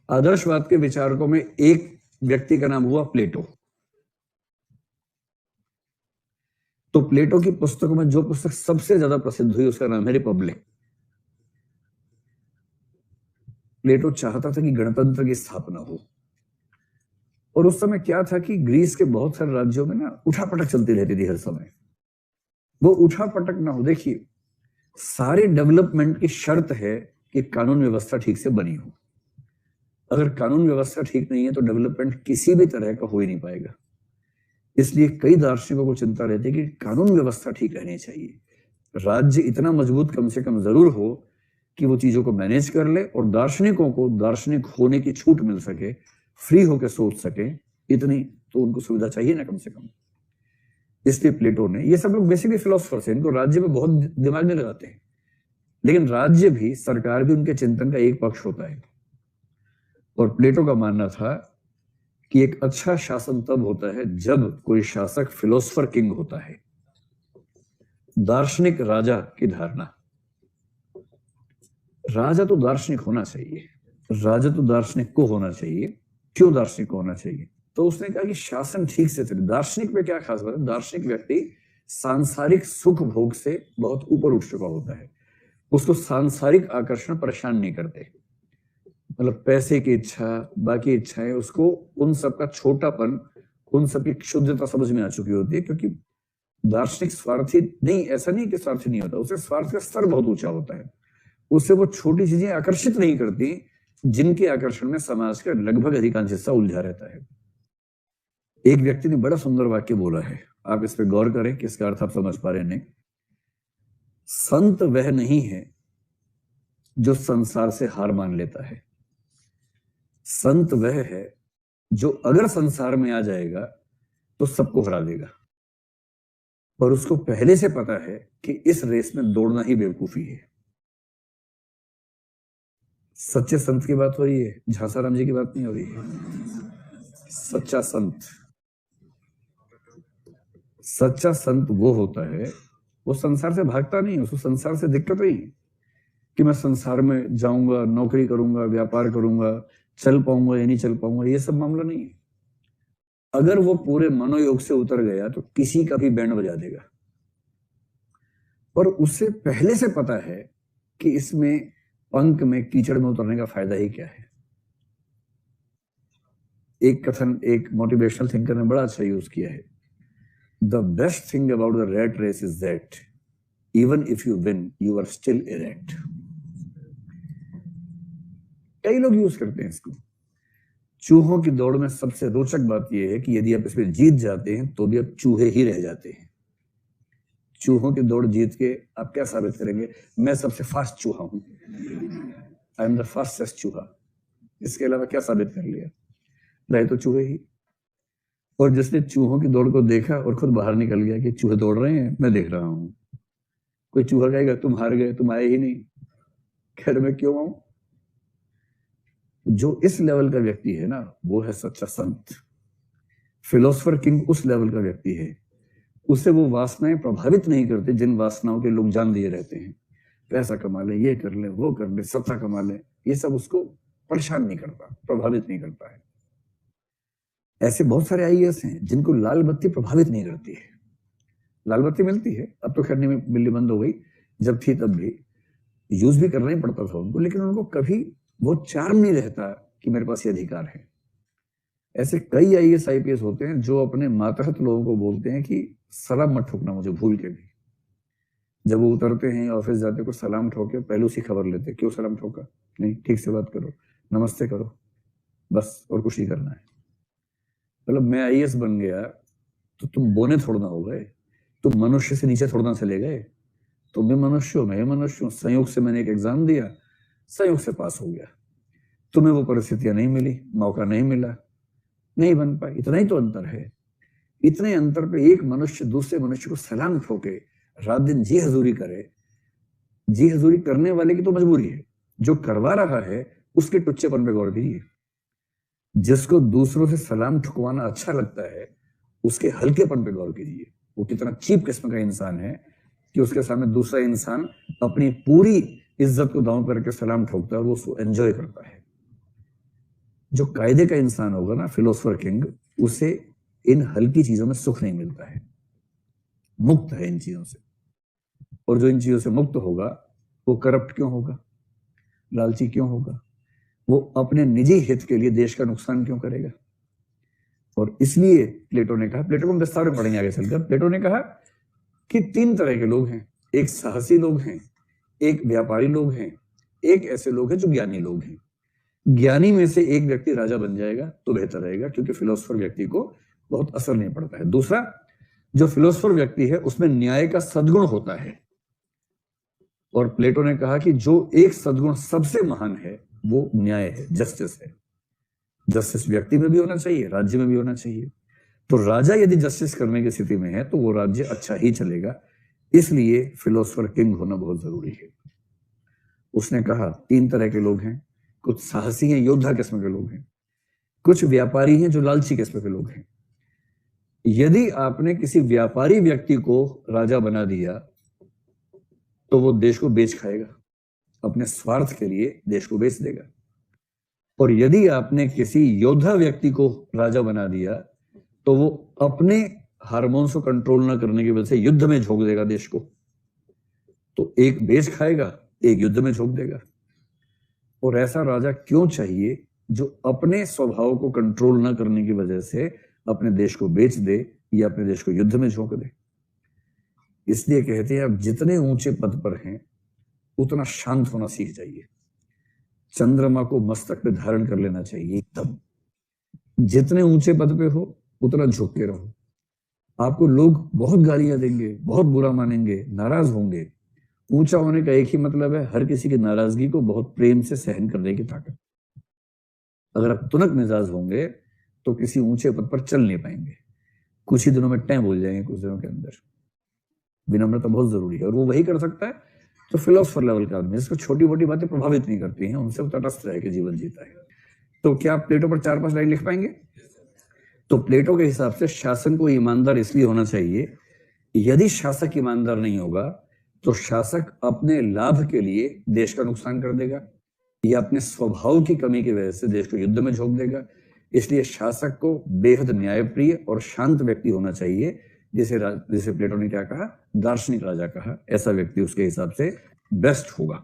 आदर्शवाद के विचारकों में एक व्यक्ति का नाम हुआ प्लेटो। तो प्लेटो की पुस्तकों में जो पुस्तक सबसे ज्यादा प्रसिद्ध हुई उसका नाम है रिपब्लिक। प्लेटो चाहता था कि गणतंत्र की स्थापना हो, और उस समय क्या था कि ग्रीस के बहुत सारे राज्यों में ना उठापटक चलती रहती थी हर समय। वो उठापटक ना हो, देखिए सारे डेवलपमेंट की शर्त है कि कानून व्यवस्था ठीक से बनी हो। अगर कानून व्यवस्था ठीक नहीं है तो डेवलपमेंट किसी भी तरह का हो ही नहीं पाएगा। इसलिए कई दार्शनिकों को चिंता रहती है कि कानून व्यवस्था ठीक रहनी चाहिए, राज्य इतना मजबूत कम से कम जरूर हो कि वो चीजों को मैनेज कर ले और दार्शनिकों को दार्शनिक होने की छूट मिल सके, फ्री होकर सोच सके, इतनी तो उनको सुविधा चाहिए ना कम से कम। इसलिए प्लेटो ने, ये सब लोग बेसिकली फिलोसफर्स हैं, इनको राज्य में बहुत दिमाग नहीं लगाते हैं, लेकिन राज्य भी सरकार भी उनके चिंतन का एक पक्ष होता है। और प्लेटो का मानना था कि एक अच्छा शासन तब होता है जब कोई शासक फिलोसफर किंग होता है, दार्शनिक राजा की धारणा। राजा तो दार्शनिक होना चाहिए, राजा तो दार्शनिक को होना चाहिए। क्यों दार्शनिक को होना चाहिए? तो उसने कहा कि शासन ठीक से चले। दार्शनिक में क्या खास बात है? दार्शनिक व्यक्ति सांसारिक सुख भोग से बहुत ऊपर उठ चुका होता है, उसको सांसारिक आकर्षण परेशान नहीं करते, मतलब पैसे की इच्छा, बाकी इच्छाएं, उसको उन सब का छोटापन, उन सब की क्षुद्रता समझ में आ चुकी होती है। क्योंकि दार्शनिक स्वार्थी नहीं, ऐसा नहीं कि स्वार्थी नहीं होता, उसे स्वार्थ का स्तर बहुत ऊंचा होता है, उससे वो छोटी चीजें आकर्षित नहीं करती जिनके आकर्षण में समाज का लगभग अधिकांश हिस्सा उलझा रहता है। एक व्यक्ति ने बड़ा सुंदर वाक्य बोला है, आप इस पर गौर करें कि इसका अर्थ आप समझ पा रहे हैं। संत वह नहीं है जो संसार से हार मान लेता है, संत वह है जो अगर संसार में आ जाएगा तो सबको हरा देगा, पर उसको पहले से पता है कि इस रेस में दौड़ना ही बेवकूफी है। सच्चे संत की बात हो रही है, झांसाराम जी की बात नहीं हो रही है। सच्चा संत, सच्चा संत वो होता है, वो संसार से भागता नहीं, उसको संसार से दिक्कत नहीं कि मैं संसार में जाऊंगा, नौकरी करूंगा, व्यापार करूंगा, चल पाऊंगा या नहीं चल पाऊंगा, ये सब मामला नहीं है। अगर वो पूरे मनोयोग से उतर गया तो किसी का भी बैंड बजा देगा, पर उससे पहले से पता है कि इसमें पंख में कीचड़ में उतरने का फायदा ही क्या है। एक कथन एक मोटिवेशनल थिंकर ने बड़ा अच्छा यूज किया है, the best thing about the rat race is that even if you win you are still a rat. कई लोग यूज करते हैं इसको। चूहों की दौड़ में सबसे रोचक बात यह है कि यदि आप इसमें जीत जाते हैं तो भी आप चूहे ही रह जाते हैं। चूहों की दौड़ जीत के आप क्या साबित करेंगे? मैं सबसे फास्ट चूहा हूं, आई एम द फास्टेस्ट चूहा। इसके अलावा क्या साबित कर लिया? रहे तो चूहे ही। और जिसने चूहों की दौड़ को देखा और खुद बाहर निकल गया कि चूहे दौड़ रहे हैं, मैं देख रहा हूं, कोई चूहा कहेगा तुम हार गए, तुम आए ही नहीं, खैर मैं क्यों आऊं? जो इस लेवल का व्यक्ति है ना, वो है सच्चा संत। फिलोसफर किंग उस लेवल का व्यक्ति है, उससे वो वासनाएं प्रभावित नहीं करते जिन वासनाओं के लोग जान दिए रहते हैं। पैसा कमा ले, ये कर ले, वो कर ले, सत्ता कमा ले, ये सब उसको परेशान नहीं करता, प्रभावित नहीं करता है। ऐसे बहुत सारे आईएएस हैं जिनको लाल बत्ती प्रभावित नहीं करती है। लाल बत्ती मिलती है, अब तो खैर नहीं मिलनी बंद हो गई, जब थी तब भी यूज भी करना ही पड़ता था उनको, लेकिन उनको कभी वो चार्म नहीं रहता कि मेरे पास ये अधिकार है। ऐसे कई आईएएस आईपीएस होते हैं जो अपने मातहत लोगों को बोलते हैं कि सलाम मत ठोकना मुझे भूल के भी। जब वो उतरते हैं ऑफिस जाते को सलाम ठोके, पहले उसी खबर लेते, क्यों सलाम ठोका? नहीं, ठीक से बात करो, नमस्ते करो, बस, और कुछ नहीं करना है। मतलब मैं आईएएस बन गया तो तुम बोने थोड़ा ना हो गए, तुम मनुष्य से नीचे थोड़ा ना चले गए, तुम भी मनुष्य हो, मैं मनुष्य हूं। संयोग से मैंने एक एग्जाम दिया, संयोग से पास हो गया, तुम्हें वो परिस्थितियां नहीं मिली, मौका नहीं मिला, नहीं बन पाई, इतना ही तो अंतर है। इतने अंतर पे एक मनुष्य दूसरे मनुष्य को सलाम ठोके, रात दिन जी हजूरी करे। जी हजूरी करने वाले की तो मजबूरी है, जो करवा रहा है उसके टुच्चेपन पे गौर कीजिए। जिसको दूसरों से सलाम ठुकवाना अच्छा लगता है उसके हल्केपन पे गौर कीजिए। वो कितना चीप किस्म का इंसान है कि उसके सामने दूसरा इंसान अपनी पूरी इज्जत को दांव करके सलाम ठोकता है और वो उसको एंजॉय करता है। जो कायदे का इंसान होगा ना, फिलोसफर किंग, उसे इन हल्की चीजों में सुख नहीं मिलता है, मुक्त है इन चीजों से। और जो इन चीजों से मुक्त होगा वो करप्ट क्यों होगा, लालची क्यों होगा, वो अपने निजी हित के लिए देश का नुकसान क्यों करेगा। और इसलिए प्लेटो ने कहा, प्लेटो को हम विस्तार में पढ़ेंगे आगे चलकर, प्लेटो ने कहा कि 3 तरह के लोग हैं, एक साहसी लोग हैं, एक व्यापारी लोग हैं, एक ऐसे लोग हैं जो ज्ञानी लोग हैं। ज्ञानी में से एक व्यक्ति राजा बन जाएगा तो बेहतर रहेगा, क्योंकि फिलोसफर व्यक्ति को बहुत असर नहीं पड़ता है। दूसरा, जो फिलोसफर व्यक्ति है उसमें न्याय का सद्गुण होता है। और प्लेटो ने कहा कि जो एक सद्गुण सबसे महान है वो न्याय है, जस्टिस है। जस्टिस व्यक्ति में भी होना चाहिए, राज्य में भी होना चाहिए। तो राजा यदि जस्टिस करने की स्थिति में है तो वो राज्य अच्छा ही चलेगा। इसलिए फिलोसफर किंग होना बहुत जरूरी है। उसने कहा 3 तरह के लोग हैं, कुछ साहसी हैं, योद्धा किस्म के लोग हैं, कुछ व्यापारी हैं जो लालची किस्म के लोग हैं। यदि आपने किसी व्यापारी व्यक्ति को राजा बना दिया तो वो देश को बेच खाएगा, अपने स्वार्थ के लिए देश को बेच देगा। और यदि आपने किसी योद्धा व्यक्ति को राजा बना दिया तो वो अपने हार्मोन्स को कंट्रोल ना करने की वजह से युद्ध में झोंक देगा देश को। तो एक बेच खाएगा, एक युद्ध में झोंक देगा। और ऐसा राजा क्यों चाहिए जो अपने स्वभाव को कंट्रोल ना करने की वजह से अपने देश को बेच दे या अपने देश को युद्ध में झोंक दे। इसलिए कहते हैं आप जितने ऊंचे पद पर हैं उतना शांत होना सीख जाइए। चंद्रमा को मस्तक पे धारण कर लेना चाहिए एकदम। जितने ऊंचे पद पे हो उतना झुक के रहो। आपको लोग बहुत गालियां देंगे, बहुत बुरा मानेंगे, नाराज होंगे। ऊंचा होने का एक ही मतलब है, हर किसी की नाराजगी को बहुत प्रेम से सहन करने की ताकत। अगर आप तुनक मिजाज होंगे तो किसी ऊंचे पद पर चल नहीं पाएंगे, कुछ ही दिनों में टैं बोल जाएंगे, कुछ दिनों के अंदर। विनम्रता बहुत जरूरी है और वो वही कर सकता है तो फिलोसफर लेवल का आदमी, जिसको छोटी मोटी बातें प्रभावित नहीं करती हैं, उनसे वो तटस्थ रह के जीवन जीता है। तो क्या आप प्लेटो पर 4-5 लाइन लिख पाएंगे? तो प्लेटो के हिसाब से शासन को ईमानदार इसलिए होना चाहिए, यदि शासक ईमानदार नहीं होगा तो शासक अपने लाभ के लिए देश का नुकसान कर देगा या अपने स्वभाव की कमी की वजह से देश को युद्ध में झोंक देगा। इसलिए शासक को बेहद न्यायप्रिय और शांत व्यक्ति होना चाहिए, जिसे प्लेटो ने क्या कहा, दार्शनिक राजा कहा। ऐसा व्यक्ति उसके हिसाब से बेस्ट होगा।